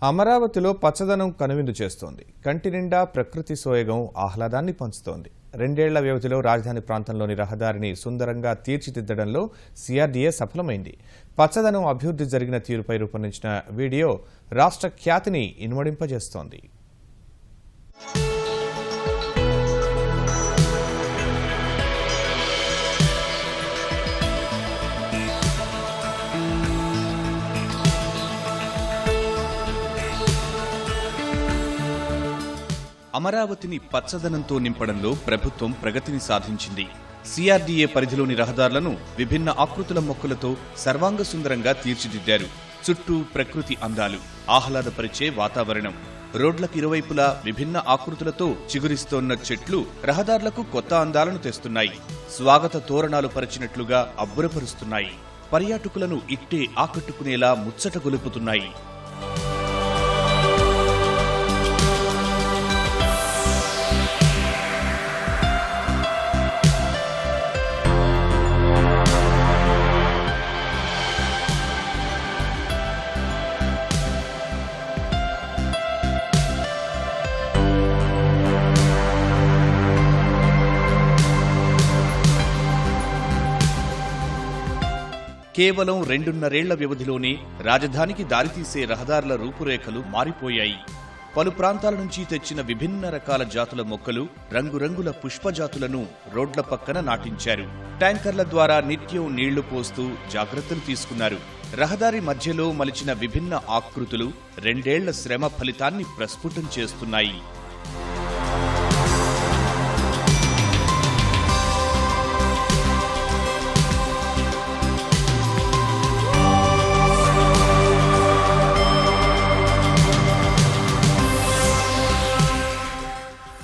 అమరావతిలో పచ్చదనం కనువిందు చేస్తోంది. కంటి నిండా ప్రకృతి సోయగం ఆహ్లాదాన్ని పంచుతోంది. 2 ఏళ్ల వ్యవధిలో రాజధాని ప్రాంతంలోని రహదారిని సుందరంగా తీర్చిదిద్దడంలో సిఆర్డీఏ సఫలమైంది. పచ్చదనం అభివృద్ధి జరిగిన తీరుపై రూపొందించిన వీడియో రాష్ట్ర ఖ్యాతిని ఇనుమడింపజేస్తోంది. అమరావతిని పచ్చదనంతో నింపడంలో ప్రభుత్వం ప్రగతిని సాధించింది. సిఆర్డీఏ పరిధిలోని రహదారులను విభిన్న ఆకృతుల మొక్కలతో సర్వాంగ సుందరంగా తీర్చిదిద్దారు. చుట్టూ ప్రకృతి అందాలు, ఆహ్లాదపరిచే వాతావరణం, రోడ్లకు ఇరువైపులా విభిన్న ఆకృతులతో చిగురిస్తోన్న చెట్లు రహదారులకు కొత్త అందాలను తెస్తున్నాయి. స్వాగత తోరణాలు పరిచినట్లుగా అబ్బురపరుస్తున్నాయి. పర్యాటకులను ఇట్టే ఆకట్టుకునేలా ముచ్చట గొలుపుతున్నాయి. కేవలం 2.5 ఏళ్ల వ్యవధిలోనే రాజధానికి దారితీసే రహదారుల రూపురేఖలు మారిపోయాయి. పలు ప్రాంతాల నుంచి తెచ్చిన విభిన్న రకాల జాతుల మొక్కలు, రంగురంగుల పుష్పజాతులను రోడ్ల పక్కన నాటించారు. ట్యాంకర్ల ద్వారా నిత్యం నీళ్లు పోస్తూ జాగ్రత్తలు తీసుకున్నారు. రహదారి మధ్యలో మలిచిన విభిన్న ఆకృతులు 2 ఏళ్ల శ్రమ ఫలితాన్ని ప్రస్ఫుటం చేస్తున్నాయి.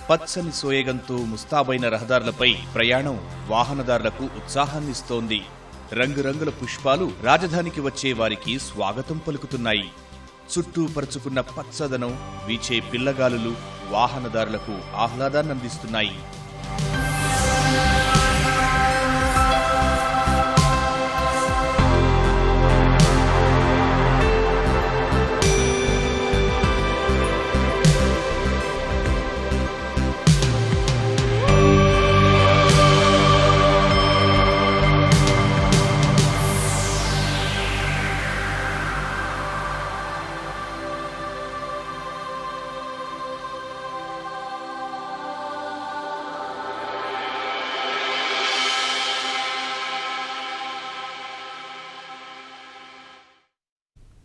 పచ్చని సోయగంతో ముస్తాబైన రహదారులపై ప్రయాణం వాహనదారులకు ఉత్సాహాన్నిస్తోంది. రంగురంగుల పుష్పాలు రాజధానికి వచ్చే వారికి స్వాగతం పలుకుతున్నాయి. చుట్టూ పరుచుకున్న పచ్చదనం, వీచే పిల్లగాలులు వాహనదారులకు ఆహ్లాదాన్నందిస్తున్నాయి.